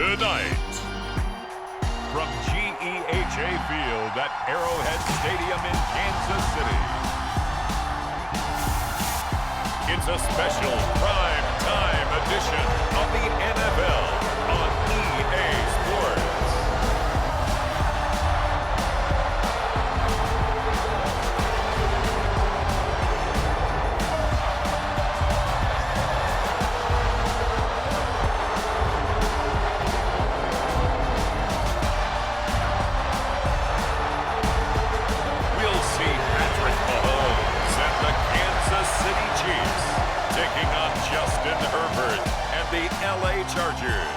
Tonight, from GEHA Field at Arrowhead Stadium in Kansas City, it's a special prime time edition of the NFL on EA Sports. Taking on Herbert and the LA Chargers.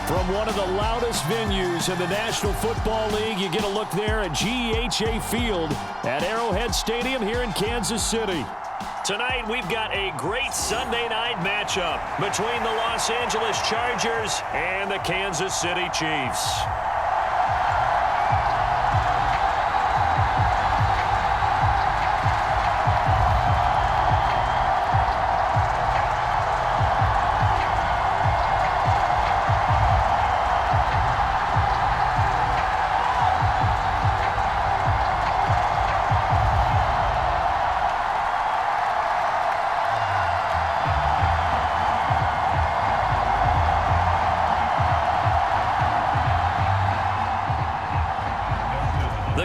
From one of the loudest venues in the National Football League, you get a look there at GEHA Field at Arrowhead Stadium here in Kansas City. Tonight, we've got a great Sunday night matchup between the Los Angeles Chargers and the Kansas City Chiefs.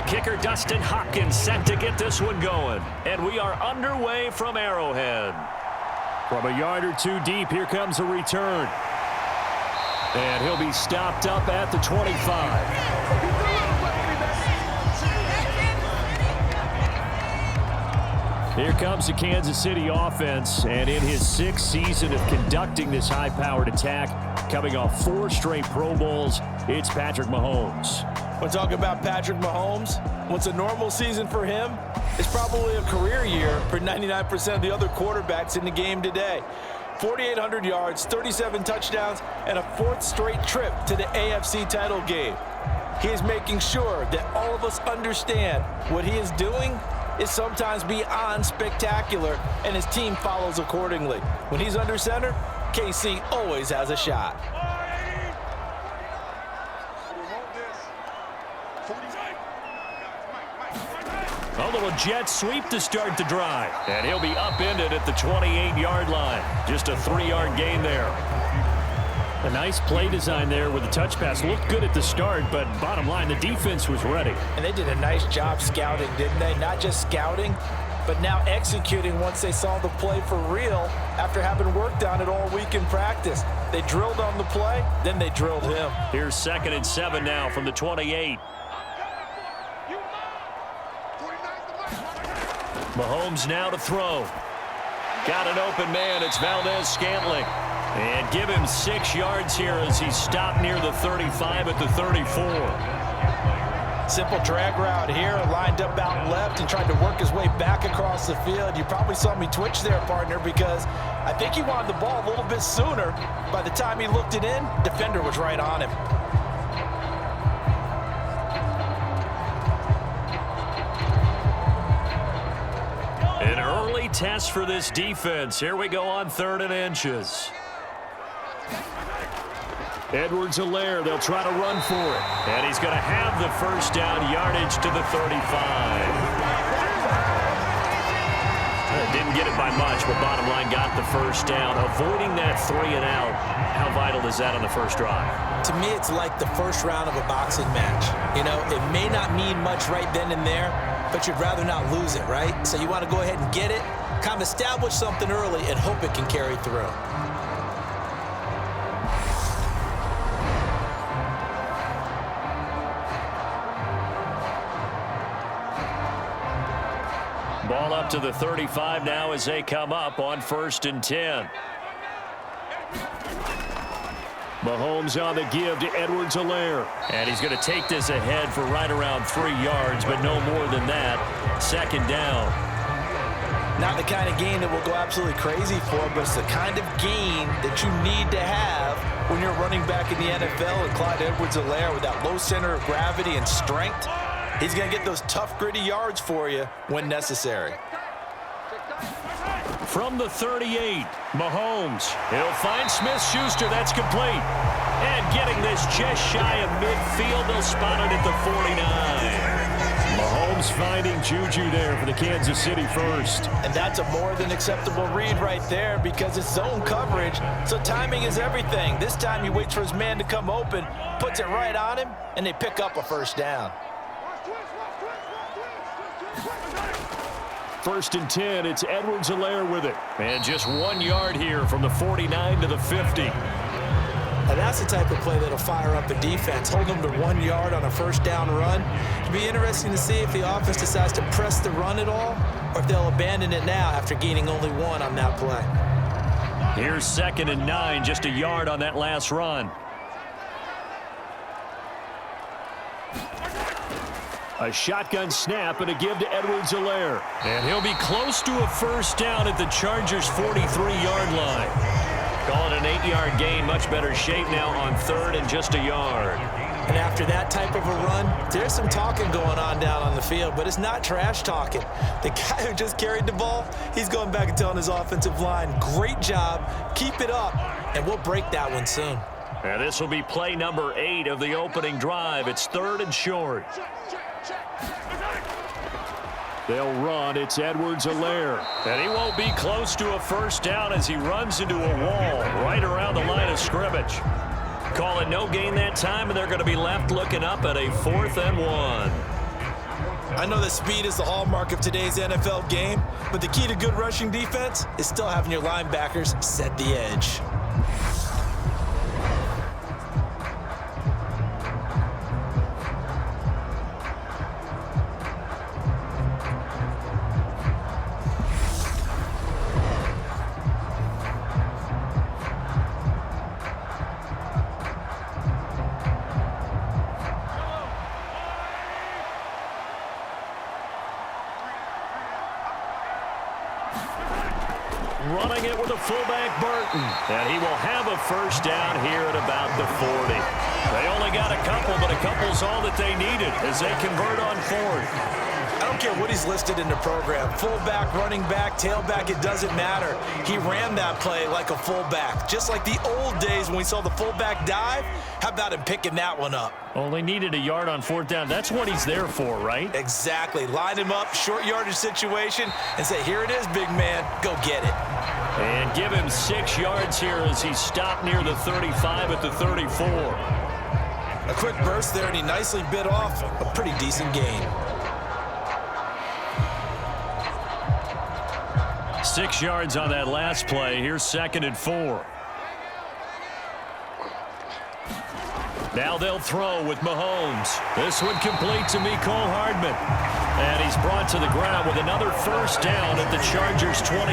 Kicker Dustin Hopkins set to get this one going. And we are underway from Arrowhead. From a yard or two deep, here comes a return. And he'll be stopped up at the 25. Here comes the Kansas City offense. And in his 6th season of conducting this high-powered attack, coming off 4 straight Pro Bowls, it's Patrick Mahomes. We're talking about Patrick Mahomes. What's a normal season for him? It's probably a career year for 99% of the other quarterbacks in the game today. 4,800 yards, 37 touchdowns, and a 4th straight trip to the AFC title game. He is making sure that all of us understand what he is doing is sometimes beyond spectacular, and his team follows accordingly. When he's under center, KC always has a shot. A little jet sweep to start the drive. And he'll be upended at the 28-yard line. Just a 3-yard gain there. A nice play design there with the touch pass. Looked good at the start, but bottom line, the defense was ready. And they did a nice job scouting, didn't they? Not just scouting, but now executing once they saw the play for real after having worked on it all week in practice. They drilled on the play, then they drilled him. Here's 2nd and 7 now from the 28. Mahomes now to throw. Got an open man. It's Valdez-Scantling. And give him 6 yards here as he's stopped near the 35 at the 34. Simple drag route here, lined up out left and tried to work his way back across the field. You probably saw me twitch there, partner, because I think he wanted the ball a little bit sooner. By the time he looked it in, defender was right on him. An early test for this defense. Here we go on 3rd and inches. Edwards-Helaire, they'll try to run for it. And he's going to have the first down, yardage to the 35. Didn't get it by much, but bottom line got the first down. Avoiding that 3 and out, how vital is that on the first drive? To me, it's like the first round of a boxing match. You know, it may not mean much right then and there, but you'd rather not lose it, right? So you want to go ahead and get it, kind of establish something early, and hope it can carry through. Ball up to the 35 now as they come up on 1st and 10. Mahomes on the give to Edwards-Helaire. And he's going to take this ahead for right around 3 yards, but no more than that. 2nd down. Not the kind of gain that will go absolutely crazy for, but it's the kind of gain that you need to have when you're running back in the NFL. And Clyde Edwards-Helaire, with that low center of gravity and strength, he's going to get those tough, gritty yards for you when necessary. From the 38, Mahomes. He'll find Smith-Schuster. That's complete. And getting this just shy of midfield, they'll spot it at the 49. Mahomes finding Juju there for the Kansas City first. And that's a more than acceptable read right there because it's zone coverage, so timing is everything. This time he waits for his man to come open, puts it right on him, and they pick up a first down. 1st and 10, it's Edwards-Helaire with it. And just 1 yard here from the 49 to the 50. And that's the type of play that'll fire up a defense. Hold them to 1 yard on a first down run. It'll be interesting to see if the offense decides to press the run at all or if they'll abandon it now after gaining only 1 on that play. Here's 2nd and 9, just a yard on that last run. A shotgun snap and a give to Edwards-Helaire. And he'll be close to a first down at the Chargers' 43-yard line. Call it an 8-yard gain, much better shape now on 3rd and just a yard. And after that type of a run, there's some talking going on down on the field, but it's not trash talking. The guy who just carried the ball, he's going back and telling his offensive line, great job, keep it up, and we'll break that one soon. And this will be play number 8 of the opening drive. It's 3rd and short. They'll run. It's Edwards-Helaire. And he won't be close to a first down as he runs into a wall right around the line of scrimmage. Call it no gain that time, and they're going to be left looking up at a 4th and 1. I know that speed is the hallmark of today's NFL game, but the key to good rushing defense is still having your linebackers set the edge. Running it with a fullback, Burton. And he will have a first down here at about the 40. They only got a couple, but a couple's all that they needed as they convert on 4th. I don't care what he's listed in the program. Fullback, running back, tailback, it doesn't matter. He ran that play like a fullback. Just like the old days when we saw the fullback dive. How about him picking that one up? Only needed a yard on 4th down. That's what he's there for, right? Exactly. Line him up, short yardage situation, and say, here it is, big man. Go get it. And give him 6 yards here as he stopped near the 35 at the 34. A quick burst there, and he nicely bit off a pretty decent gain. 6 yards on that last play. Here's 2nd and 4. Now they'll throw with Mahomes. This one complete to Mecole Hardman. And he's brought to the ground with another first down at the Chargers' 23.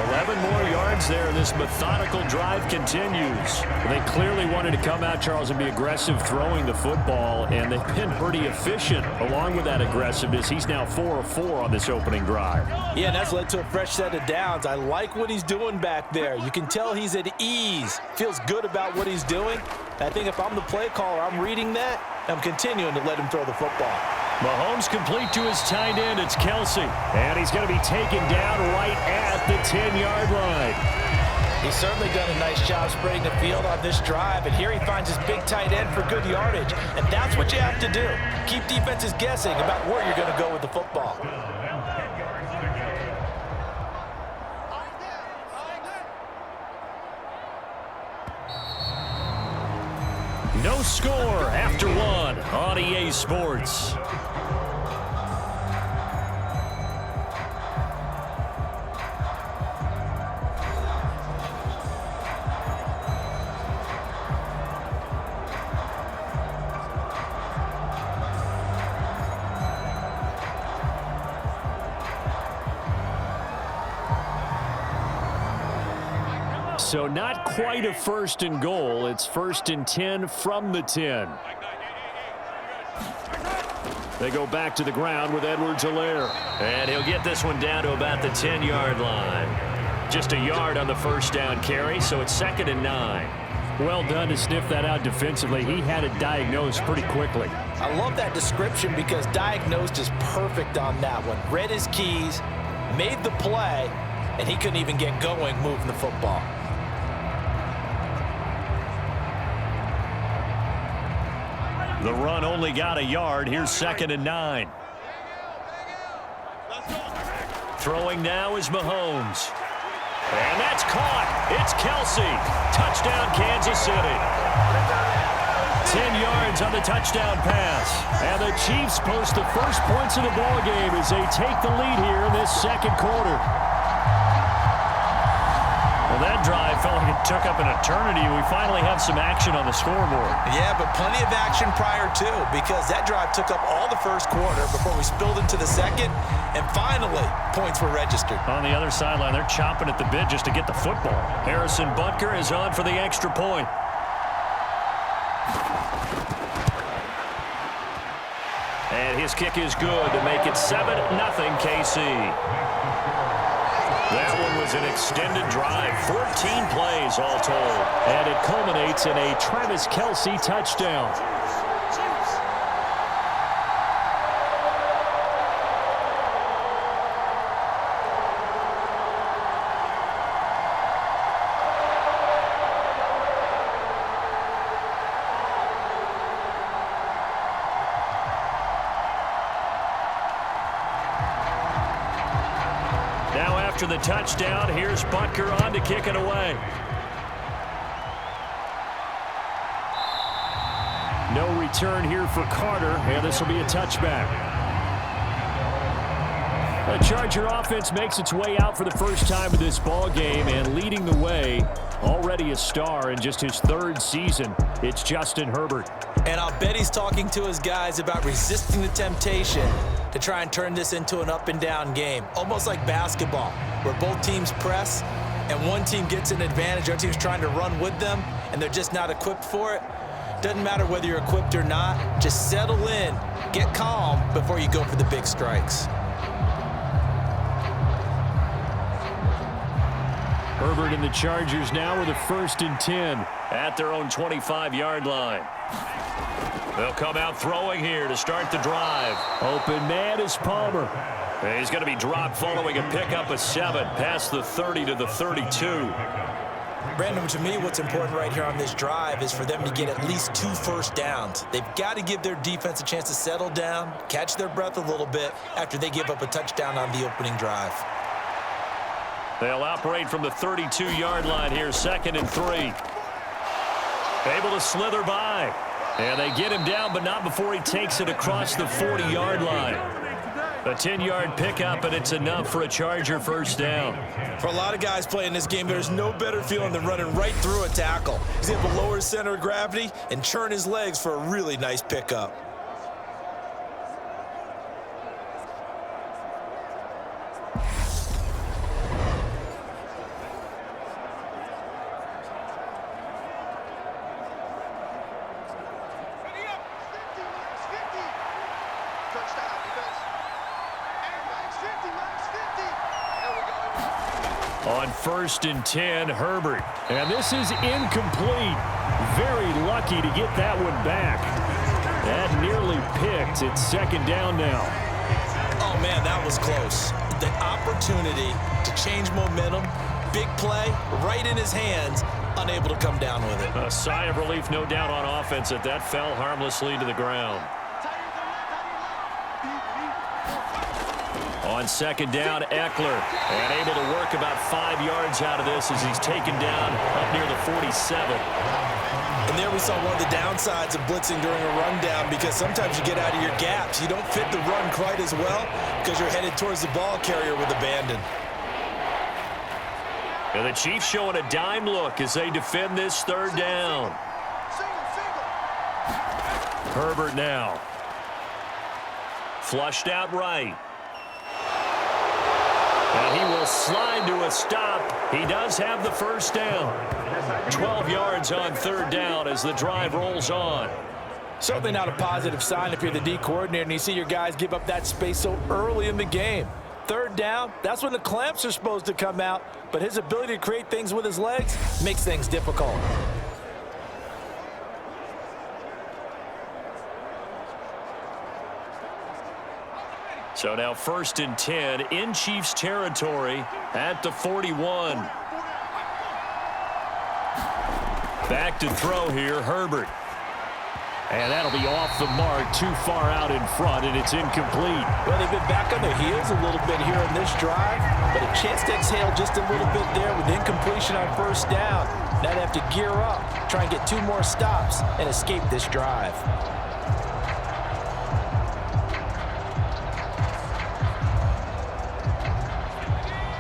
11 more yards there. This methodical drive continues. They clearly wanted to come out, Charles, and be aggressive throwing the football, and they've been pretty efficient along with that aggressiveness. He's now 4 of 4 on this opening drive. Yeah, and that's led to a fresh set of downs. I like what he's doing back there. You can tell he's at ease. Feels good about what he's doing. I think if I'm the play caller, I'm reading that. I'm continuing to let him throw the football. Mahomes complete to his tight end. It's Kelsey. And he's going to be taken down right at the 10-yard line. He's certainly done a nice job spreading the field on this drive. And here he finds his big tight end for good yardage. And that's what you have to do. Keep defenses guessing about where you're going to go with the football. No score after 1 on EA Sports. So not quite a 1st and goal. It's 1st and 10 from the 10. They go back to the ground with Edwards-Helaire. And he'll get this one down to about the 10-yard line. Just a yard on the first down carry, so it's 2nd and 9. Well done to sniff that out defensively. He had it diagnosed pretty quickly. I love that description because diagnosed is perfect on that one. Read his keys, made the play, and he couldn't even get going moving the football. The run only got a yard. Here's 2nd and 9. Throwing now is Mahomes. And that's caught. It's Kelsey. Touchdown, Kansas City. 10 yards on the touchdown pass. And the Chiefs post the first points of the ball game as they take the lead here in this second quarter. Well, that drive felt like it took up an eternity. We finally have some action on the scoreboard. Yeah, but plenty of action prior to, because that drive took up all the first quarter before we spilled into the second, and finally, points were registered. On the other sideline, they're chomping at the bit just to get the football. Harrison Butker is on for the extra point. And his kick is good to make it 7-0 KC. That one was an extended drive, 14 plays all told. And it culminates in a Travis Kelce touchdown. After the touchdown, here's Butker on to kick it away. No return here for Carter, and this will be a touchback. The Charger offense makes its way out for the first time in this ball game, and leading the way, already a star in just his 3rd season, it's Justin Herbert. And I'll bet he's talking to his guys about resisting the temptation to try and turn this into an up-and-down game, almost like basketball, where both teams press and one team gets an advantage, our team's trying to run with them, and they're just not equipped for it. Doesn't matter whether you're equipped or not, just settle in, get calm before you go for the big strikes. Herbert and the Chargers now with a 1st and 10 at their own 25-yard line. They'll come out throwing here to start the drive. Open man is Palmer. He's going to be dropped following a pickup of 7 past the 30 to the 32. Brandon, to me, what's important right here on this drive is for them to get at least 2 first downs. They've got to give their defense a chance to settle down, catch their breath a little bit after they give up a touchdown on the opening drive. They'll operate from the 32-yard line here, 2nd and 3. Able to slither by. And they get him down, but not before he takes it across the 40-yard line. A 10-yard pickup, and it's enough for a Charger first down. For a lot of guys playing this game, there's no better feeling than running right through a tackle. He's able to lower his center of gravity and churn his legs for a really nice pickup. On 1st and 10, Herbert. And this is incomplete. Very lucky to get that one back. That nearly picked. It's 2nd down now. Oh, man, that was close. The opportunity to change momentum, big play, right in his hands, unable to come down with it. A sigh of relief, no doubt, on offense that fell harmlessly to the ground. On 2nd down, Eckler, and able to work about 5 yards out of this as he's taken down up near the 47. And there we saw one of the downsides of blitzing during a rundown, because sometimes you get out of your gaps. You don't fit the run quite as well because you're headed towards the ball carrier with abandon. And the Chiefs showing a dime look as they defend this 3rd down. Herbert now. Flushed out right. And he will slide to a stop. He does have the first down. 12 yards on 3rd down as the drive rolls on. Certainly not a positive sign if you're the D coordinator and you see your guys give up that space so early in the game. 3rd down, that's when the clamps are supposed to come out, but his ability to create things with his legs makes things difficult. So now 1st and 10 in Chiefs territory at the 41. Back to throw here, Herbert. And that'll be off the mark, too far out in front, and it's incomplete. Well, they've been back on their heels a little bit here in this drive, but a chance to exhale just a little bit there with incompletion on first down. Now they have to gear up, try and get 2 more stops, and escape this drive.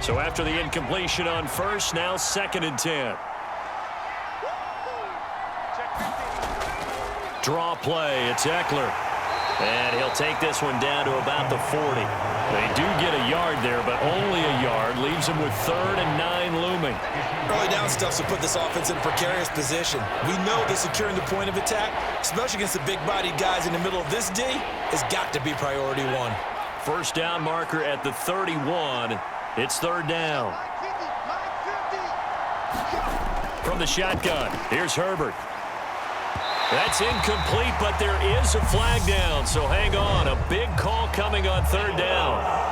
So after the incompletion on first, now 2nd and 10. Draw play, it's Eckler. And he'll take this one down to about the 40. They do get a yard there, but only a yard. Leaves them with 3rd and 9 looming. Early down stuff will put this offense in a precarious position. We know that securing the point of attack, especially against the big-bodied guys in the middle of this D, has got to be priority 1. First down marker at the 31. It's 3rd down. From the shotgun, here's Herbert. That's incomplete, but there is a flag down, so hang on. A big call coming on 3rd down.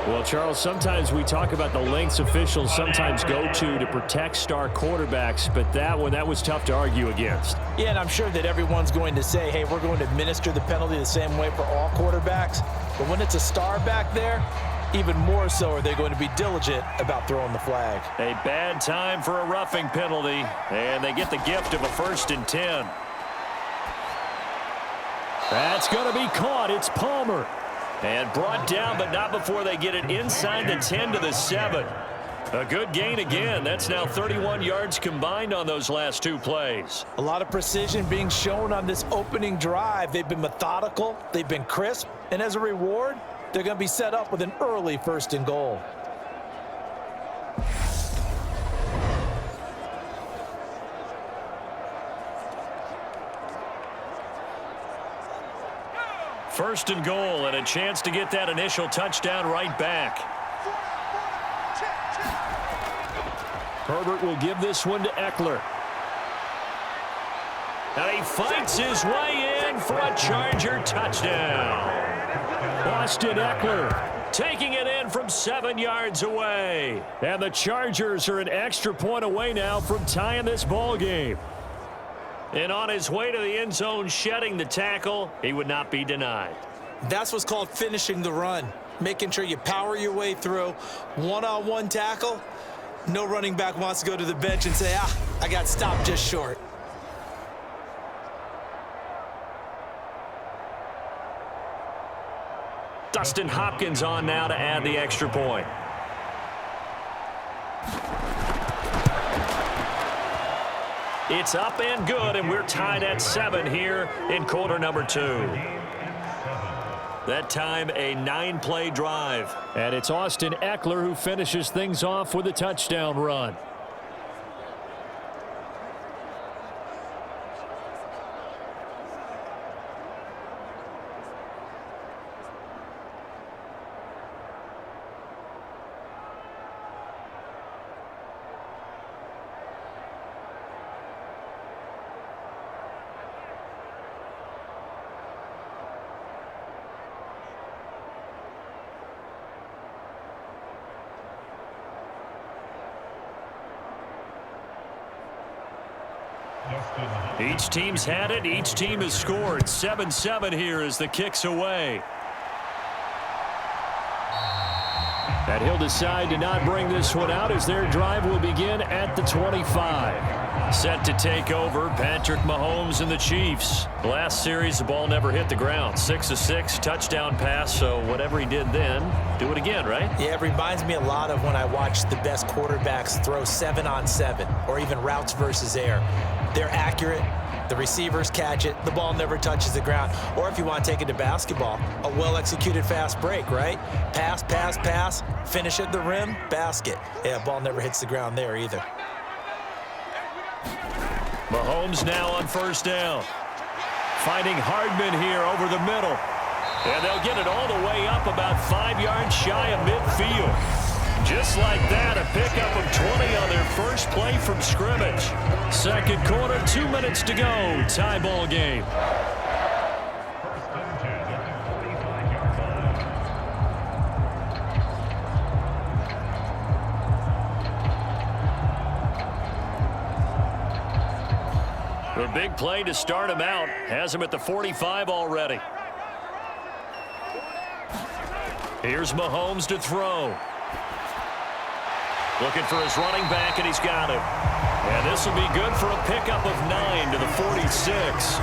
Well, Charles, sometimes we talk about the lengths officials sometimes go to protect star quarterbacks, but that was tough to argue against. Yeah, and I'm sure that everyone's going to say, hey, we're going to administer the penalty the same way for all quarterbacks. But when it's a star back there, even more so are they going to be diligent about throwing the flag. A bad time for a roughing penalty, and they get the gift of a 1st and 10. That's going to be caught. It's Palmer. And brought down, but not before they get it inside the 10 to the 7. A good gain again. That's now 31 yards combined on those last 2 plays. A lot of precision being shown on this opening drive. They've been methodical. They've been crisp. And as a reward, they're going to be set up with an early 1st and goal. First and goal, and a chance to get that initial touchdown right back. Herbert will give this one to Eckler. And he fights his way in for a Charger touchdown. Austin Eckler taking it in from 7 yards away. And the Chargers are an extra point away now from tying this ball game. And on his way to the end zone, shedding the tackle, he would not be denied. That's what's called finishing the run. Making sure you power your way through. One-on-one tackle. No running back wants to go to the bench and say, I got stopped just short. Dustin Hopkins on now to add the extra point. It's up and good, and we're tied at 7 here in quarter number 2. That time, a 9-play drive. And it's Austin Eckler who finishes things off with a touchdown run. Each team's had it. Each team has scored. 7-7 here as the kick's away. And he'll decide to not bring this one out as their drive will begin at the 25. Set to take over, Patrick Mahomes and the Chiefs. Last series, the ball never hit the ground. 6 of 6, touchdown pass, so whatever he did then, do it again, right? Yeah, it reminds me a lot of when I watched the best quarterbacks throw 7-on-7 or even routes versus air. They're accurate. The receivers catch it. The ball never touches the ground. Or if you want to take it to basketball, a well-executed fast break, right? Pass, pass, pass, finish at the rim, basket. Yeah, ball never hits the ground there either. Mahomes now on first down. Finding Hardman here over the middle. And they'll get it all the way up about 5 yards shy of midfield. Just like that, a pickup of 20 on their first play from scrimmage. Second quarter, 2 minutes to go. Tie ball game. The big play to start him out has him at the 45 already. Here's Mahomes to throw. Looking for his running back, and he's got it. And this will be good for a pickup of 9 to the 46.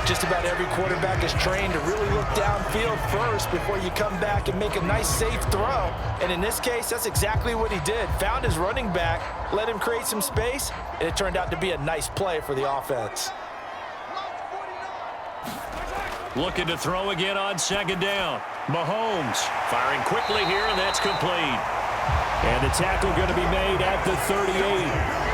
Just about every quarterback is trained to really look downfield first before you come back and make a nice, safe throw. And in this case, that's exactly what he did. Found his running back, let him create some space, and it turned out to be a nice play for the offense. Looking to throw again on second down. Mahomes firing quickly here, and that's complete. And the tackle going to be made at the 38.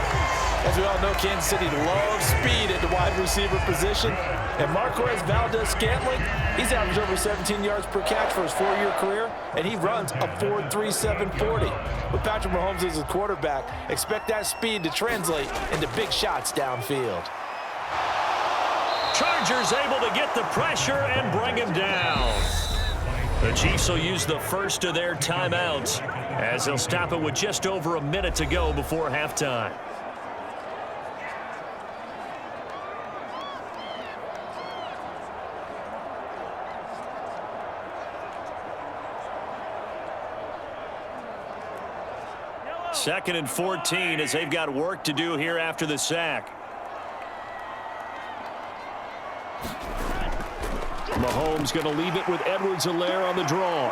As we all know, Kansas City loves speed at the wide receiver position. And Marquez Valdez-Scantling, he's averaged over 17 yards per catch for his 4-year career, and he runs a 4.37 40. With Patrick Mahomes as his quarterback, expect that speed to translate into big shots downfield. Chargers able to get the pressure and bring him down. The Chiefs will use the first of their timeouts as they'll stop it with just over a minute to go before halftime. Second and 14 as they've got work to do here after the sack. Mahomes going to leave it with Edwards-Helaire on the draw.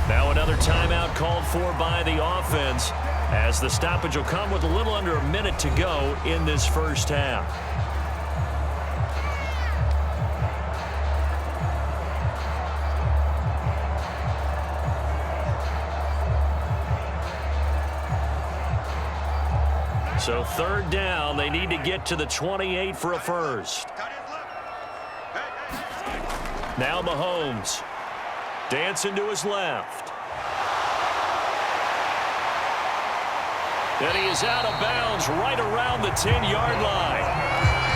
Now another timeout called for by the offense as the stoppage will come with a little under a minute to go in this first half. So third down, they need to get to the 28 for a first. Now Mahomes dancing to his left. And he is out of bounds right around the 10-yard line.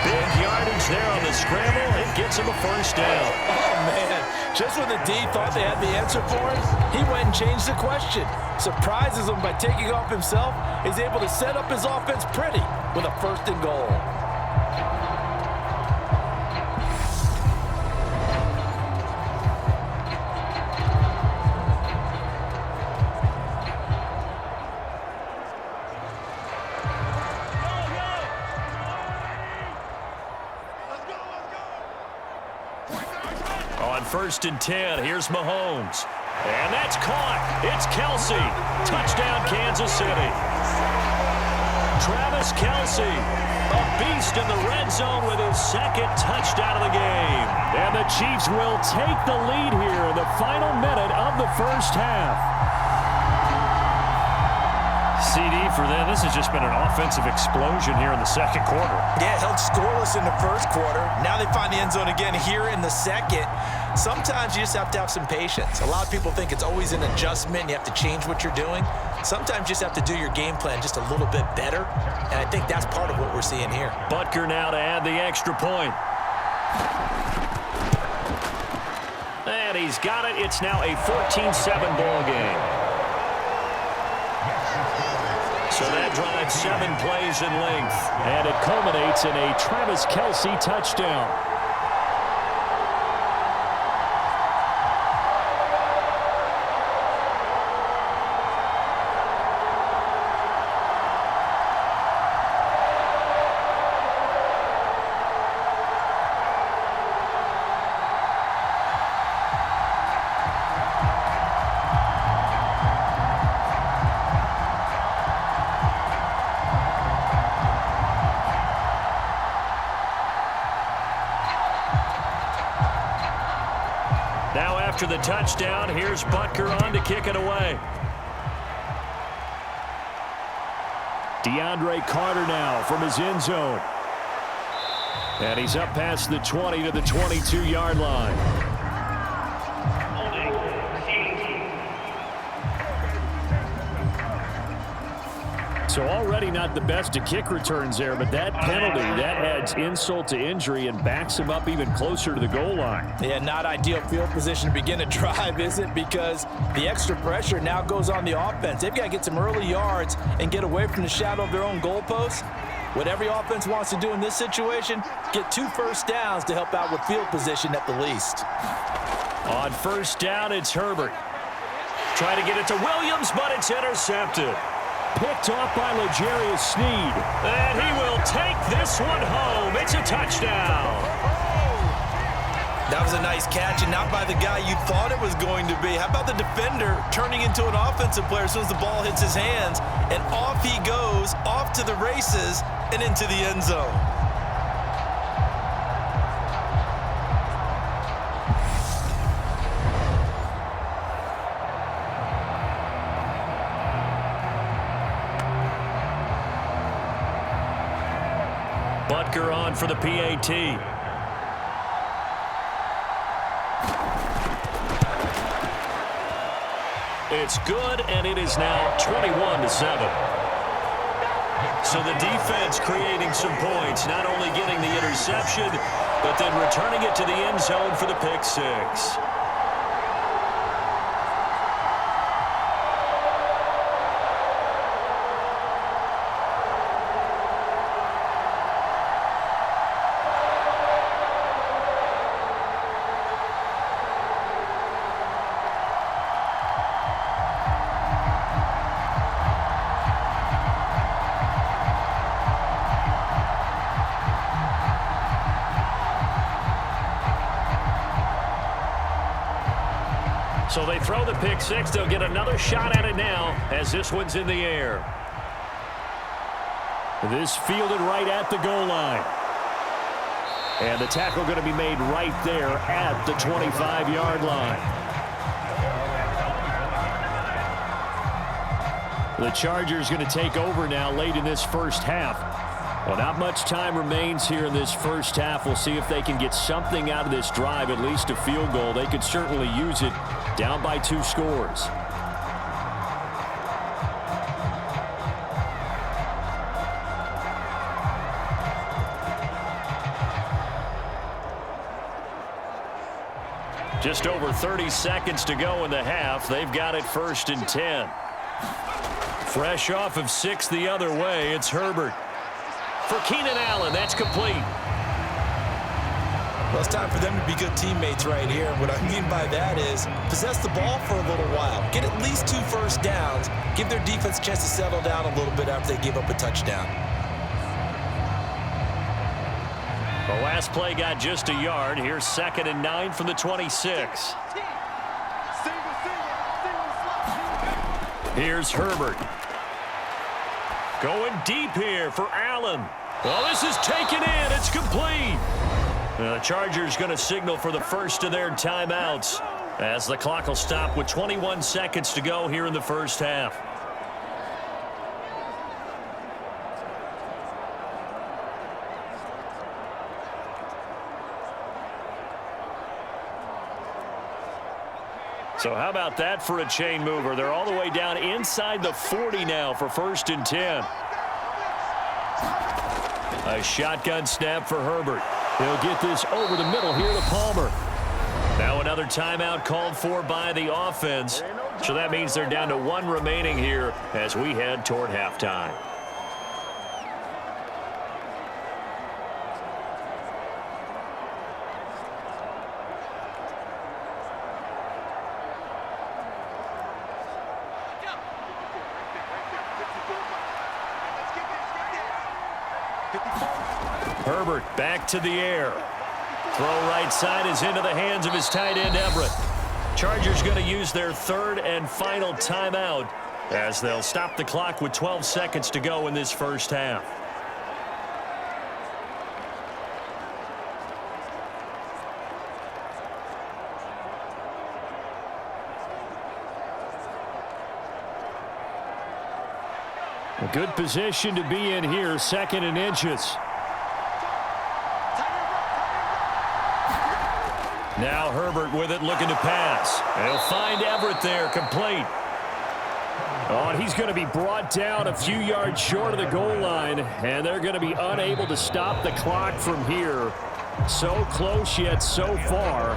Big yardage there on the scramble. It gets him a first down. Oh, man. Just when the D thought they had the answer for him, he went and changed the question. Surprises him by taking off himself. He's able to set up his offense pretty with a first and goal. On first and 10, here's Mahomes. And that's caught. It's Kelsey. Touchdown, Kansas City. Travis Kelsey, a beast in the red zone with his second touchdown of the game. And the Chiefs will take the lead here in the final minute of the first half. CD for them, this has just been an offensive explosion here in the second quarter. Yeah, held scoreless in the first quarter. Now they find the end zone again here in the second. Sometimes you just have to have some patience. A lot of people think it's always an adjustment. You have to change what you're doing. Sometimes you just have to do your game plan just a little bit better. And I think that's part of what we're seeing here. Butker now to add the extra point. And he's got it. It's now a 14-7 ball game. So that drives 7 plays in length. And it culminates in a Travis Kelsey touchdown. After the touchdown, here's Butker on to kick it away. DeAndre Carter now from his end zone. And he's up past the 20 to the 22-yard line. So already not the best to kick returns there, but that penalty, that adds insult to injury and backs him up even closer to the goal line. Yeah, not ideal field position to begin a drive, is it? Because the extra pressure now goes on the offense. They've got to get some early yards and get away from the shadow of their own goalposts. What every offense wants to do in this situation, get 2 first downs to help out with field position at the least. On first down, it's Herbert. Trying to get it to Williams, but it's intercepted. Picked off by L'Jarius Sneed. And he will take this one home. It's a touchdown. That was a nice catch, and not by the guy you thought it was going to be. How about the defender turning into an offensive player as soon as the ball hits his hands, and off he goes, off to the races, and into the end zone. Butker on for the PAT. It's good, and it is now 21-7. So the defense creating some points, not only getting the interception, but then returning it to the end zone for the pick six. So they throw the pick six. They'll get another shot at it now as this one's in the air. This fielded right at the goal line. And the tackle going to be made right there at the 25-yard line. The Chargers going to take over now late in this first half. Well, not much time remains here in this first half. We'll see if they can get something out of this drive, at least a field goal. They could certainly use it. Down by 2 scores. Just over 30 seconds to go in the half. They've got it 1st and 10. Fresh off of 6 the other way, it's Herbert. For Keenan Allen, that's complete. Well, it's time for them to be good teammates right here. What I mean by that is possess the ball for a little while. Get at least 2 first downs. Give their defense a chance to settle down a little bit after they give up a touchdown. The last play got just a yard. Here's 2nd and 9 from the 26. Here's Herbert. Going deep here for Allen. Well, this is taken in. It's complete. The Chargers going to signal for the first of their timeouts as the clock will stop with 21 seconds to go here in the first half. So how about that for a chain mover? They're all the way down inside the 40 now for 1st and 10. A shotgun snap for Herbert. He'll get this over the middle here to Palmer. Now another timeout called for by the offense. So that means they're down to 1 remaining here as we head toward halftime. Herbert back to the air. Throw right side is into the hands of his tight end, Everett. Chargers going to use their 3rd and final timeout as they'll stop the clock with 12 seconds to go in this first half. A good position to be in here, 2nd and inches. Now Herbert with it, looking to pass. He'll find Everett there, complete. Oh, and he's going to be brought down a few yards short of the goal line, and they're going to be unable to stop the clock from here. So close yet so far,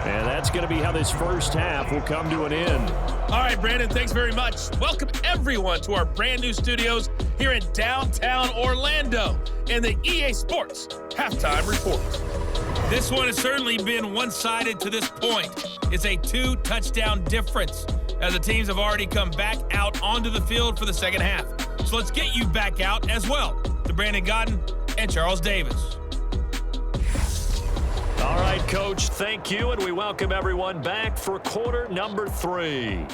and that's going to be how this first half will come to an end. All right, Brandon, thanks very much. Welcome, everyone, to our brand new studios here in downtown Orlando in the EA Sports Halftime Report. This one has certainly been one-sided to this point. It's a 2-touchdown difference as the teams have already come back out onto the field for the second half. So let's get you back out as well to Brandon Godden and Charles Davis. All right, Coach, thank you, and we welcome everyone back for quarter number 3.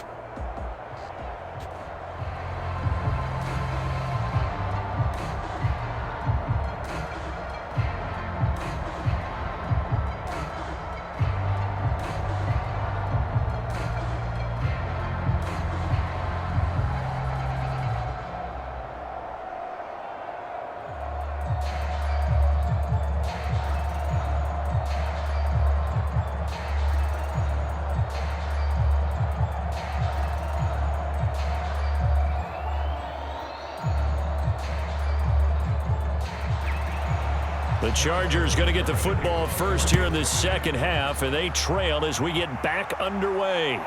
The Chargers going to get the football first here in this second half, and they trail as we get back underway.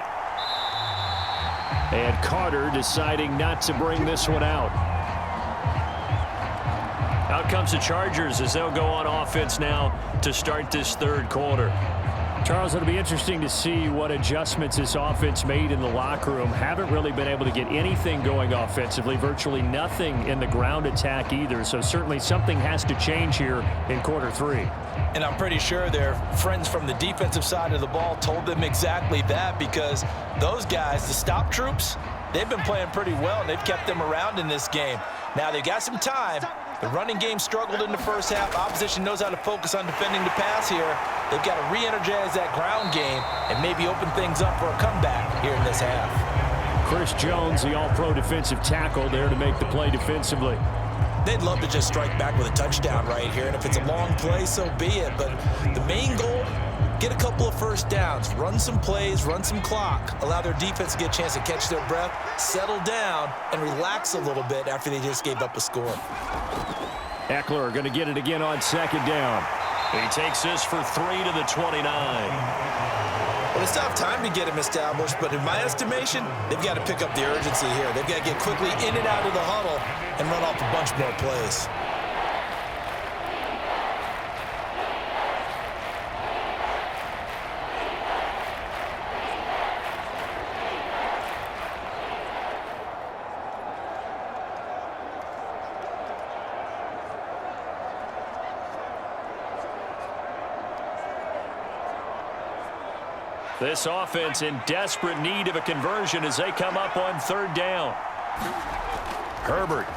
And Carter deciding not to bring this one out. Out comes the Chargers as they'll go on offense now to start this third quarter. Charles, it'll be interesting to see what adjustments this offense made in the locker room. Haven't really been able to get anything going offensively, virtually nothing in the ground attack either. So certainly something has to change here in quarter 3. And I'm pretty sure their friends from the defensive side of the ball told them exactly that, because those guys, the stop troops, they've been playing pretty well, and they've kept them around in this game. Now they've got some time. The running game struggled in the first half. Opposition knows how to focus on defending the pass here. They've got to re-energize that ground game and maybe open things up for a comeback here in this half. Chris Jones, the all-pro defensive tackle, there to make the play defensively. They'd love to just strike back with a touchdown right here, and if it's a long play, so be it. But the main goal, get a couple of first downs, run some plays, run some clock, allow their defense to get a chance to catch their breath, settle down, and relax a little bit after they just gave up a score. Eckler going to get it again on second down. He takes this for 3 to the 29. Well, it's tough time to get him established, but in my estimation, they've got to pick up the urgency here. They've got to get quickly in and out of the huddle and run off a bunch more plays. This offense in desperate need of a conversion as they come up on third down. Herbert.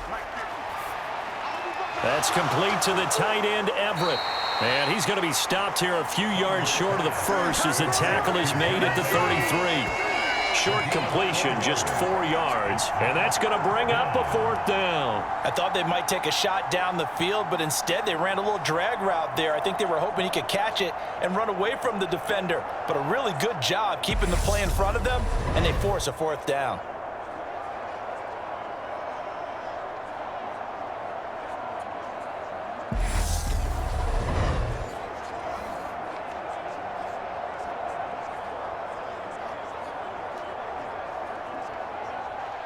That's complete to the tight end, Everett. And he's going to be stopped here a few yards short of the first as the tackle is made at the 33. Short completion, just 4 yards, and that's going to bring up a fourth down. I thought they might take a shot down the field, but instead they ran a little drag route there. I think they were hoping he could catch it and run away from the defender, but a really good job keeping the play in front of them, and they force a fourth down.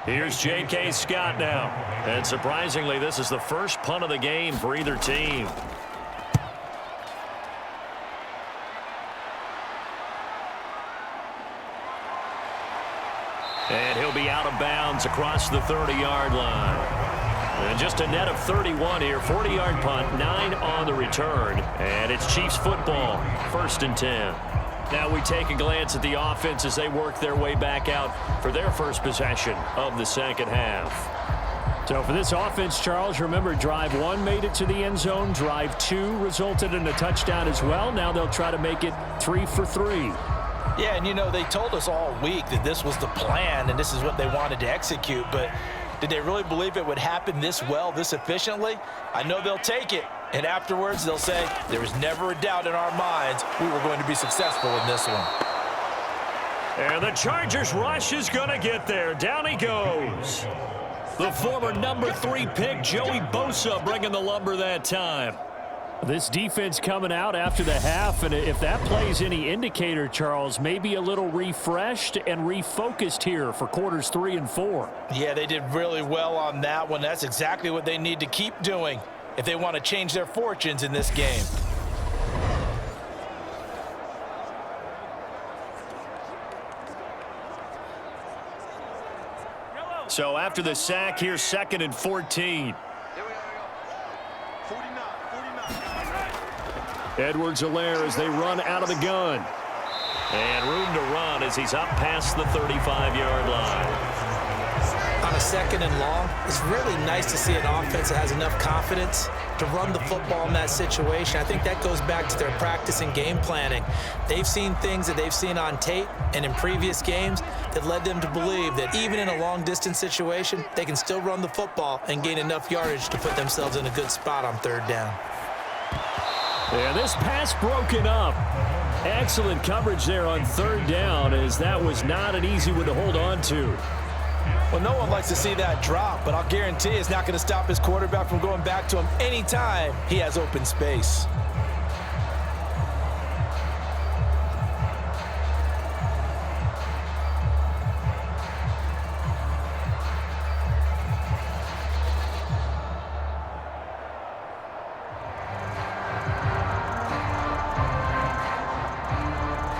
Here's J.K. Scott now. And surprisingly, this is the first punt of the game for either team. And he'll be out of bounds across the 30-yard line. And just a net of 31 here. 40-yard punt, 9 on the return. And it's Chiefs football, 1st and 10. Now we take a glance at the offense as they work their way back out for their first possession of the second half. So for this offense, Charles, remember, drive 1 made it to the end zone. Drive 2 resulted in a touchdown as well. Now they'll try to make it 3 for 3. Yeah, and you know, they told us all week that this was the plan and this is what they wanted to execute, but did they really believe it would happen this well, this efficiently? I know they'll take it. And afterwards, they'll say, there was never a doubt in our minds we were going to be successful in this one. And the Chargers rush is going to get there. Down he goes. The former number 3 pick, Joey Bosa, bringing the lumber that time. This defense coming out after the half, and if that plays any indicator, Charles, maybe a little refreshed and refocused here for quarters 3 and 4. Yeah, they did really well on that one. That's exactly what they need to keep doing if they want to change their fortunes in this game. So after the sack, here's 2nd and 14. Edwards-Helaire as they run out of the gun. And room to run as he's up past the 35-yard line. On a 2nd and long, it's really nice to see an offense that has enough confidence to run the football in that situation. I think that goes back to their practice and game planning. They've seen things that they've seen on tape and in previous games that led them to believe that even in a long-distance situation, they can still run the football and gain enough yardage to put themselves in a good spot on 3rd down. Yeah, this pass broken up. Excellent coverage there on 3rd down, as that was not an easy one to hold on to. Well, no one likes to see that drop, but I'll guarantee it's not going to stop his quarterback from going back to him anytime he has open space.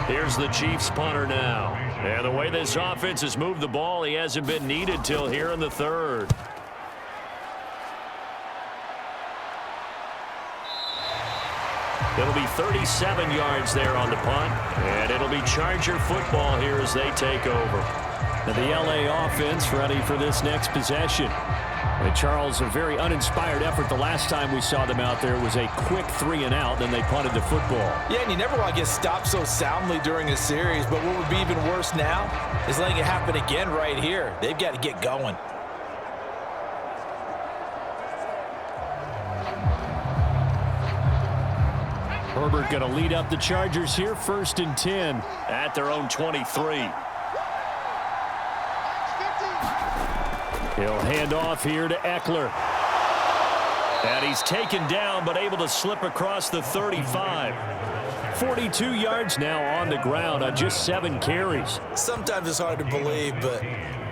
Here's the Chiefs punter now. And the way this offense has moved the ball, he hasn't been needed till here in the 3rd. It'll be 37 yards there on the punt. And it'll be Charger football here as they take over. And the LA offense ready for this next possession. And Charles, a very uninspired effort the last time we saw them out there. It was a quick 3 and out, then they punted the football. Yeah, and you never want to get stopped so soundly during a series, but what would be even worse now is letting it happen again right here. They've got to get going. Herbert going to lead up the Chargers here, 1st and 10 at their own 23. He'll hand off here to Eckler. And he's taken down, but able to slip across the 35. 42 yards now on the ground on just 7 carries. Sometimes it's hard to believe, but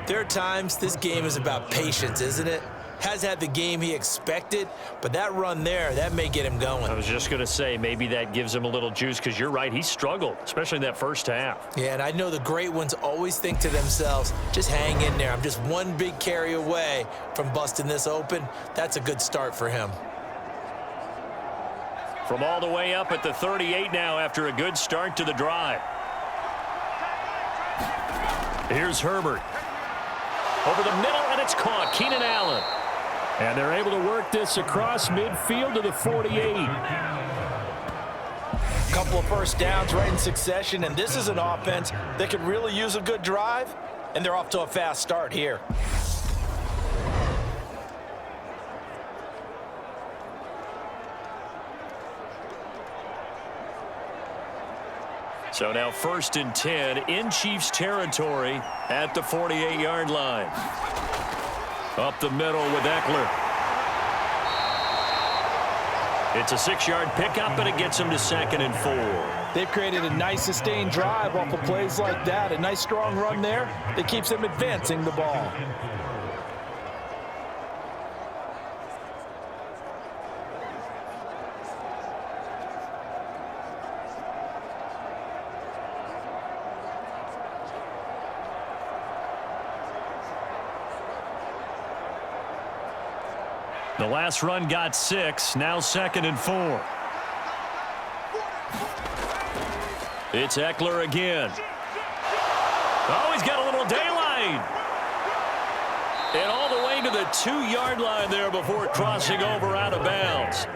there are times this game is about patience, isn't it? Has had the game he expected, but that run there, that may get him going. I was just going to say, maybe that gives him a little juice, because you're right, he struggled, especially in that first half. Yeah, and I know the great ones always think to themselves, just hang in there. I'm just one big carry away from busting this open. That's a good start for him. From all the way up at the 38 now after a good start to the drive. Here's Herbert. Over the middle, and it's caught. Keenan Allen. And they're able to work this across midfield to the 48. A couple of first downs right in succession, and this is an offense that could really use a good drive, and they're off to a fast start here. So now 1st and 10 in Chiefs territory at the 48-yard line. Up the middle with Eckler. It's a 6-yard pickup, and it gets him to 2nd and 4. They've created a nice sustained drive off of plays like that. A nice strong run there that keeps them advancing the ball. The last run got 6, now 2nd and 4. It's Eckler again. Oh, he's got a little daylight. And all the way to the 2-yard line there before crossing over out of bounds.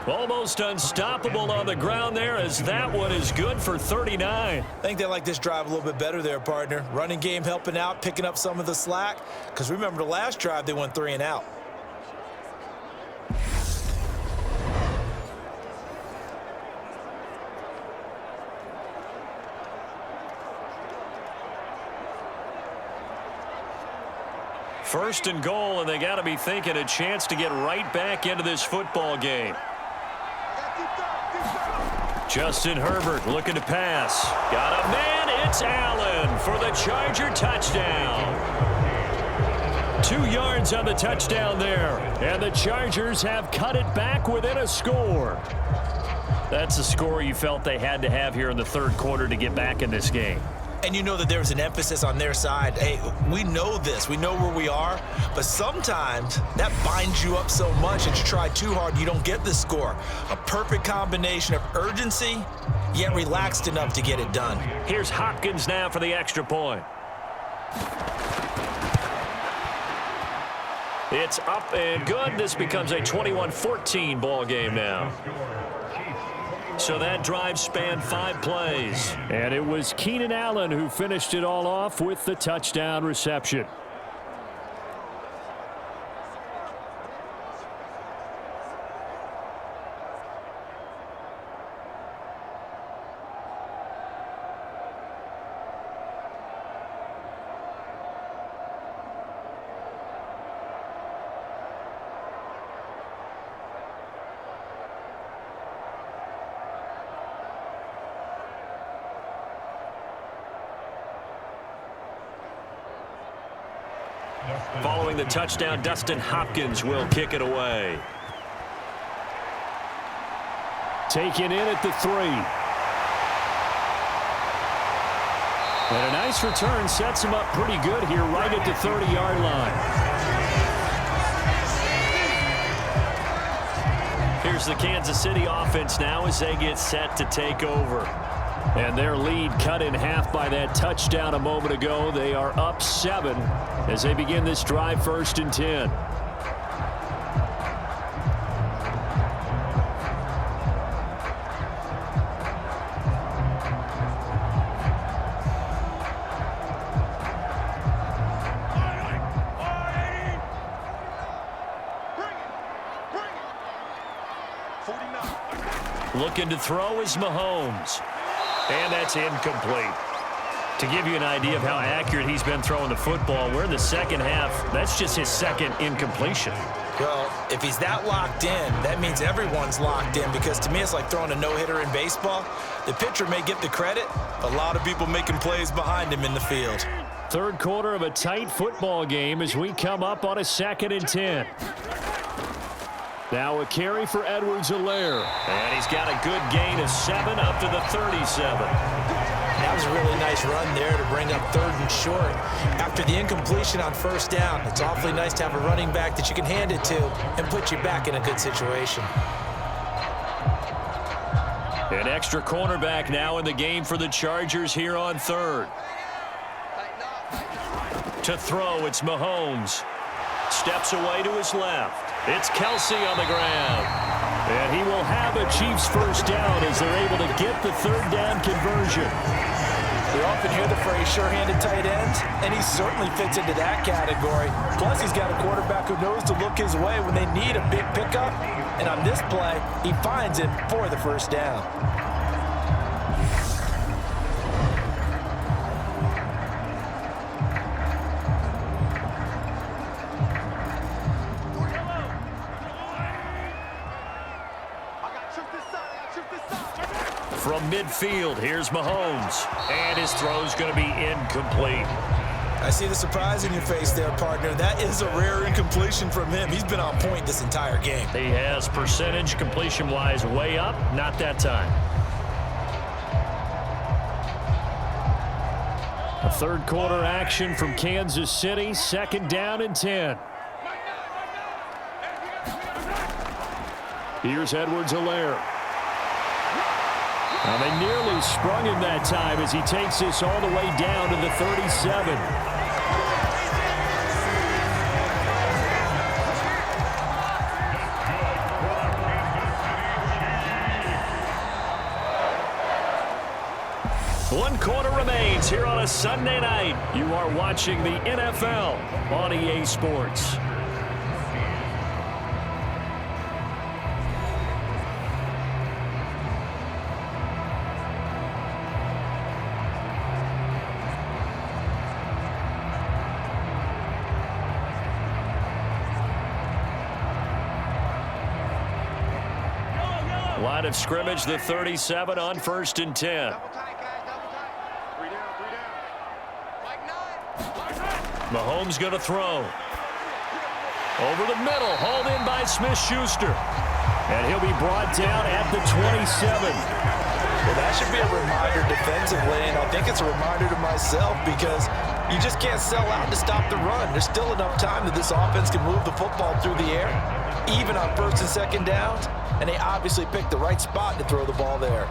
Almost unstoppable on the ground there, as that one is good for 39. I think they like this drive a little bit better there, partner. Running game helping out, picking up some of the slack. Because remember, the last drive they went 3 and out. First and goal, and they got to be thinking a chance to get right back into this football game. Justin Herbert looking to pass. Got a man. It's Allen for the Charger touchdown. 2 yards on the touchdown there. And the Chargers have cut it back within a score. That's a score you felt they had to have here in the third quarter to get back in this game. And you know that there's an emphasis on their side. Hey, we know this. We know where we are. But sometimes that binds you up so much that you try too hard, you don't get the score. A perfect combination of urgency, yet relaxed enough to get it done. Here's Hopkins now for the extra point. It's up and good. This becomes a 21-14 ball game now. So that drive spanned 5 plays. And it was Keenan Allen who finished it all off with the touchdown reception. Following the touchdown, Dustin Hopkins will kick it away. Taken in at the 3. And a nice return sets him up pretty good here right at the 30-yard line. Here's the Kansas City offense now as they get set to take over. And their lead cut in half by that touchdown a moment ago. They are up 7 as they begin this drive, 1st and 10. Looking to throw is Mahomes. And that's incomplete. To give you an idea of how accurate he's been throwing the football, we're in the second half. That's just his second incompletion. Well, if he's that locked in, that means everyone's locked in, because to me it's like throwing a no-hitter in baseball. The pitcher may get the credit, a lot of people making plays behind him in the field. Third quarter of a tight football game as we come up on a 2nd and 10. Now a carry for Edwards-Helaire. And he's got a good gain of 7 up to the 37. That was a really nice run there to bring up 3rd and short. After the incompletion on 1st down, it's awfully nice to have a running back that you can hand it to and put you back in a good situation. An extra cornerback now in the game for the Chargers here on 3rd. To throw, it's Mahomes. Steps away to his left. It's Kelsey on the ground. And he will have a Chiefs 1st down as they're able to get the 3rd down conversion. We often hear the phrase sure-handed tight ends, and he certainly fits into that category. Plus, he's got a quarterback who knows to look his way when they need a big pickup. And on this play, he finds it for the 1st down. From midfield, here's Mahomes. And his throw's going to be incomplete. I see the surprise in your face there, partner. That is a rare incompletion from him. He's been on point this entire game. He has percentage completion-wise way up. Not that time. A third quarter action from Kansas City. 2nd down and 10. Here's Edwards-Helaire. Now they nearly sprung him that time as he takes this all the way down to the 37. One quarter remains here on a Sunday night. You are watching the NFL on EA Sports. Line of scrimmage, the 37 on 1st and 10. Mahomes going to throw. Over the middle, hauled in by Smith-Schuster. And he'll be brought down at the 27. Well, that should be a reminder defensively, and I think it's a reminder to myself because you just can't sell out to stop the run. There's still enough time that this offense can move the football through the air, even on 1st and 2nd downs, and they obviously picked the right spot to throw the ball there.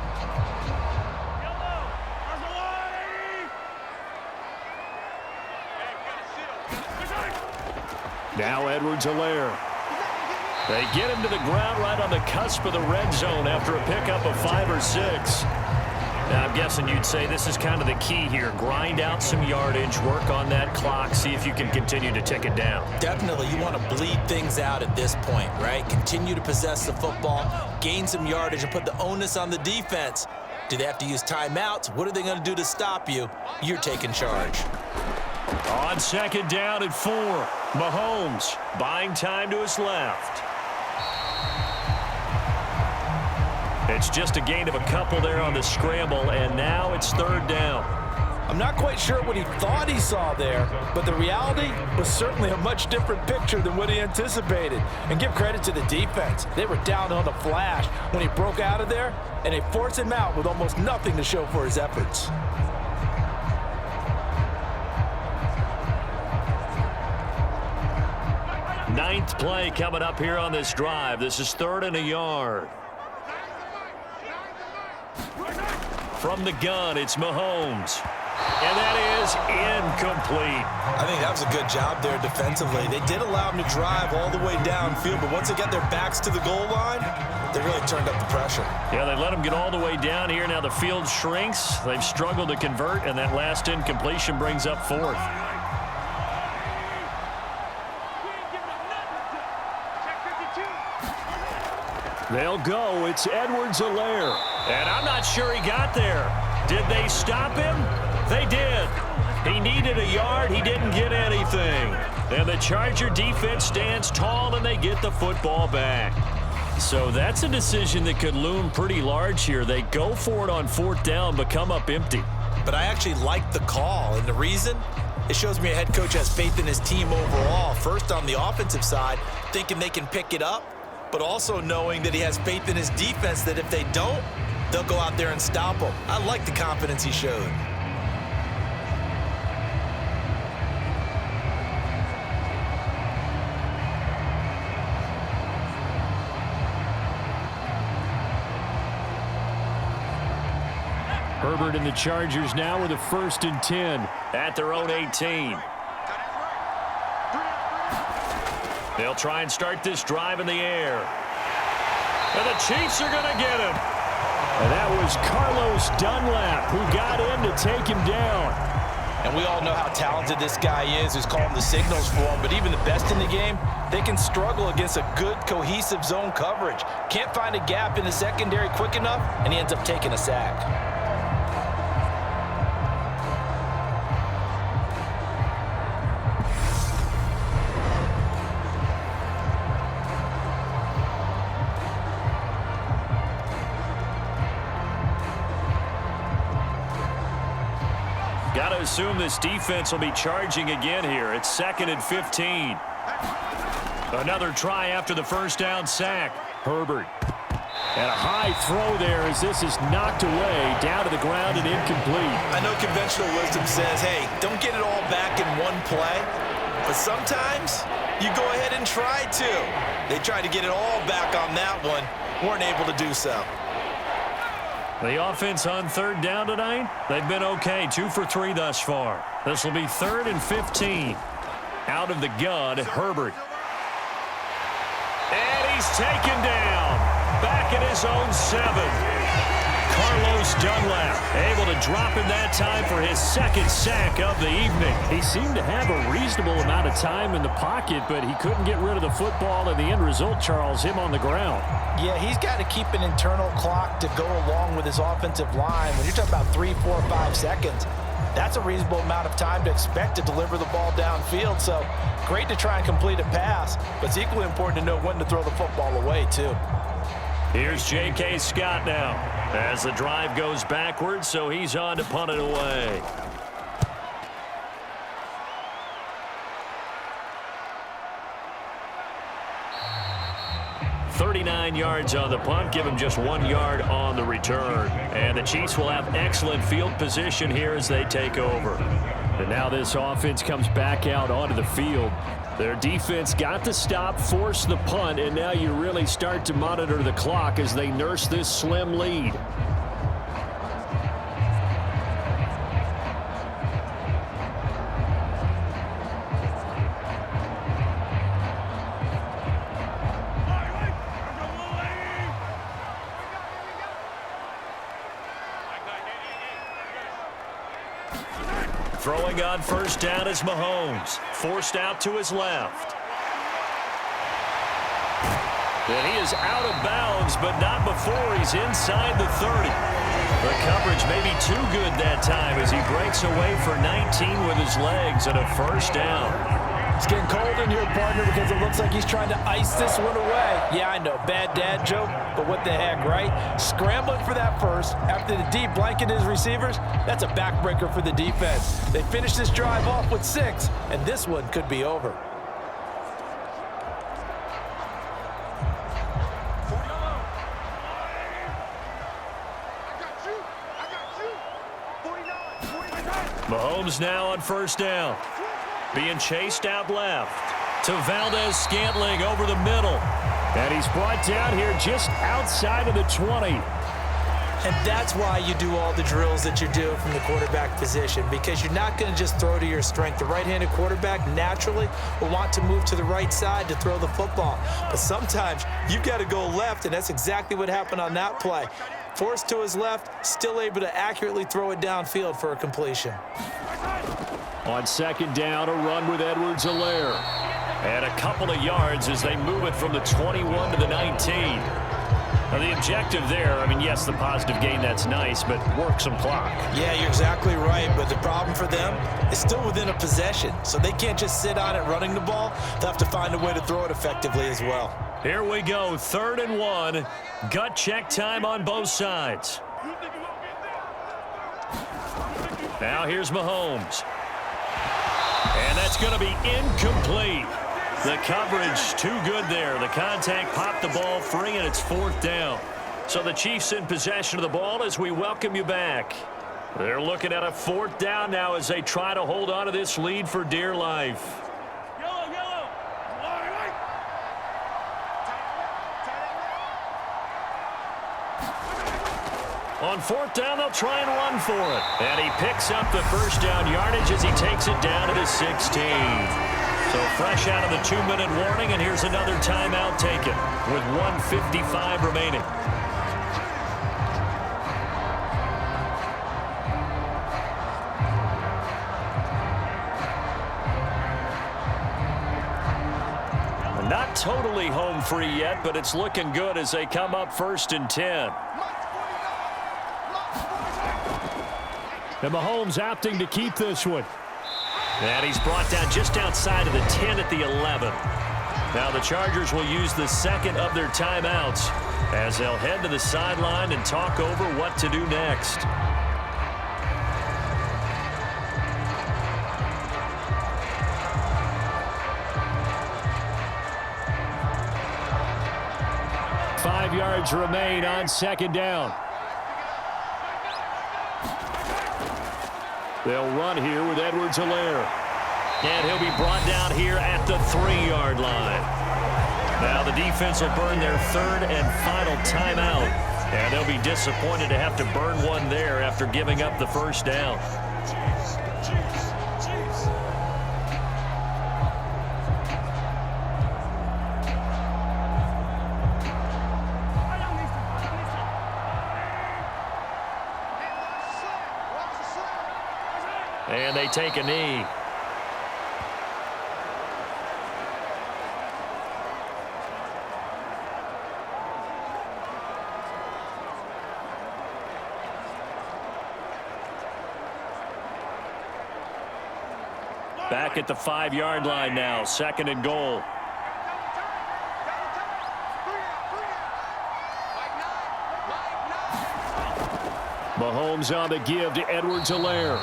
Now Edwards-Helaire. They get him to the ground right on the cusp of the red zone after a pickup of 5 or 6. Now, I'm guessing you'd say this is kind of the key here. Grind out some yardage, work on that clock, see if you can continue to tick it down. Definitely, you want to bleed things out at this point, right? Continue to possess the football, gain some yardage, and put the onus on the defense. Do they have to use timeouts? What are they going to do to stop you? You're taking charge. On 2nd down at 4, Mahomes buying time to his left. It's just a gain of a couple there on the scramble, and now it's 3rd down. I'm not quite sure what he thought he saw there, but the reality was certainly a much different picture than what he anticipated. And give credit to the defense. They were down on the flash when he broke out of there, and they forced him out with almost nothing to show for his efforts. Ninth play coming up here on this drive. This is 3rd and a yard. From the gun, it's Mahomes. And that is incomplete. I think that was a good job there defensively. They did allow him to drive all the way downfield, but once they got their backs to the goal line, they really turned up the pressure. Yeah, they let him get all the way down here. Now the field shrinks. They've struggled to convert, and that last incompletion brings up 4th. They'll go. It's Edwards-Helaire. And I'm not sure he got there. Did they stop him? They did. He needed a yard. He didn't get anything. And the Charger defense stands tall, and they get the football back. So that's a decision that could loom pretty large here. They go for it on 4th down, but come up empty. But I actually like the call, and the reason? It shows me a head coach has faith in his team overall. First, on the offensive side, thinking they can pick it up, but also knowing that he has faith in his defense that if they don't, they'll go out there and stop him. I like the confidence he showed. Herbert and the Chargers now with a 1st and 10 at their own 18. They'll try and start this drive in the air. And the Chiefs are going to get him. And that was Carlos Dunlap who got in to take him down. And we all know how talented this guy is who's calling the signals for him, but even the best in the game, they can struggle against a good, cohesive zone coverage. Can't find a gap in the secondary quick enough, and he ends up taking a sack. Got to assume this defense will be charging again here. It's 2nd and 15. Another try after the 1st down sack. Herbert. And a high throw there as this is knocked away, down to the ground and incomplete. I know conventional wisdom says, hey, don't get it all back in one play. But sometimes you go ahead and try to. They tried to get it all back on that one. Weren't able to do so. The offense on 3rd down tonight, they've been okay. 2 for 3 thus far. This will be 3rd and 15. Out of the gun, Herbert. And he's taken down. Back at his own 7. Carlos Dunlap able to drop him that time for his 2nd sack of the evening. He seemed to have a reasonable amount of time in the pocket, but he couldn't get rid of the football, and the end result, Charles, him on the ground. Yeah, he's got to keep an internal clock to go along with his offensive line. When you're talking about 3, 4, 5 seconds, that's a reasonable amount of time to expect to deliver the ball downfield. So great to try and complete a pass, but it's equally important to know when to throw the football away, too. Here's J.K. Scott now as the drive goes backwards, so he's on to punt it away. 39 yards on the punt, give him just 1 yard on the return. And the Chiefs will have excellent field position here as they take over. And now this offense comes back out onto the field. Their defense got the stop, forced the punt, and now you really start to monitor the clock as they nurse this slim lead. Throwing on first down is Mahomes. Forced out to his left. And he is out of bounds, but not before he's inside the 30. The coverage may be too good that time as he breaks away for 19 with his legs and a first down. It's getting cold in here, partner, because it looks like he's trying to ice this one away. Yeah, I know, bad dad joke, but what the heck, right? Scrambling for that first after the deep blanket his receivers, that's a backbreaker for the defense. They finished this drive off with 6, and this one could be over. Mahomes now on first down. Being chased out left to Valdez-Scantling over the middle. And he's brought down here just outside of the 20. And that's why you do all the drills that you do from the quarterback position, because you're not going to just throw to your strength. The right-handed quarterback naturally will want to move to the right side to throw the football. But sometimes you've got to go left, and that's exactly what happened on that play. Forced to his left, still able to accurately throw it downfield for a completion. On second down, a run with Edwards-Helaire. And a couple of yards as they move it from the 21 to the 19. Now the objective there, I mean, yes, the positive gain, that's nice, but work some clock. Yeah, you're exactly right, but the problem for them is still within a possession, so they can't just sit on it running the ball. They'll have to find a way to throw it effectively as well. Here we go, 3rd and 1. Gut check time on both sides. Now here's Mahomes. And that's going to be incomplete. The coverage too good there. The contact popped the ball free, and it's 4th down. So the Chiefs in possession of the ball as we welcome you back. They're looking at a 4th down now as they try to hold on to this lead for dear life. On 4th down, they'll try and run for it. And he picks up the first down yardage as he takes it down to the 16. So fresh out of the 2-minute warning, and here's another timeout taken with 1:55 remaining. Not totally home free yet, but it's looking good as they come up 1st and 10. And Mahomes opting to keep this one. And he's brought down just outside of the 10 at the 11. Now the Chargers will use the second of their timeouts as they'll head to the sideline and talk over what to do next. Five yards remain on second down. They'll run here with Edwards-Helaire. And he'll be brought down here at the 3-yard line. Now the defense will burn their 3rd and final timeout. And they'll be disappointed to have to burn one there after giving up the first down. And they take a knee. Back at the 5-yard line now, 2nd and goal. Mahomes on the give to Edwards-Helaire.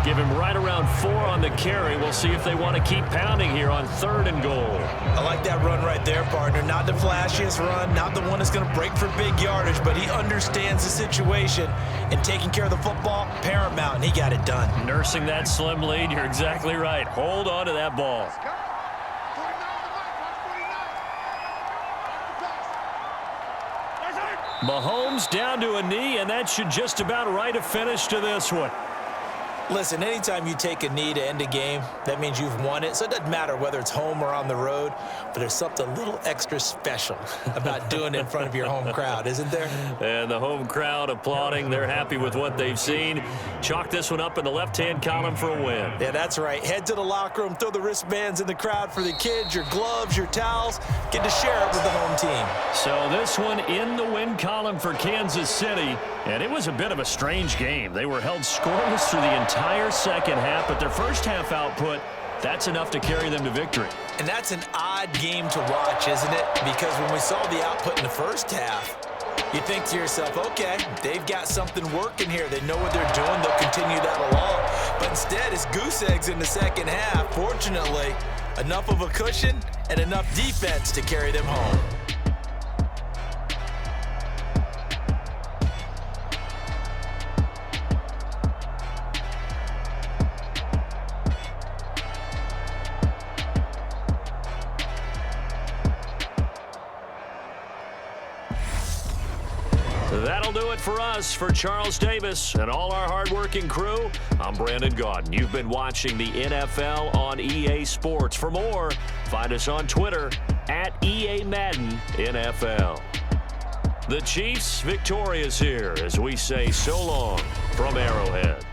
Give him right around 4 on the carry. We'll see if they want to keep pounding here on 3rd and goal. I like that run right there, partner. Not the flashiest run, not the one that's going to break for big yardage, but he understands the situation, and taking care of the football, paramount, and he got it done. Nursing that slim lead, you're exactly right. Hold on to that ball. Mahomes down to a knee, and that should just about write a finish to this one. Listen, anytime you take a knee to end a game, that means you've won it. So it doesn't matter whether it's home or on the road, but there's something a little extra special about doing it in front of your home crowd, isn't there? And the home crowd applauding. They're happy with what they've seen. Chalk this one up in the left-hand column for a win. Yeah, that's right. Head to the locker room, throw the wristbands in the crowd for the kids, your gloves, your towels. Get to share it with the home team. So this one in the win column for Kansas City. And it was a bit of a strange game. They were held scoreless through the entire second half, but their first half output, that's enough to carry them to victory. And that's an odd game to watch, isn't it? Because when we saw the output in the first half, you think to yourself, okay, they've got something working here. They know what they're doing. They'll continue that along. But instead, it's goose eggs in the second half. Fortunately, enough of a cushion and enough defense to carry them home. That'll do it for us. For Charles Davis and all our hardworking crew, I'm Brandon Gaudin. You've been watching the NFL on EA Sports. For more, find us on Twitter at EA Madden NFL. The Chiefs victorious here as we say so long from Arrowhead.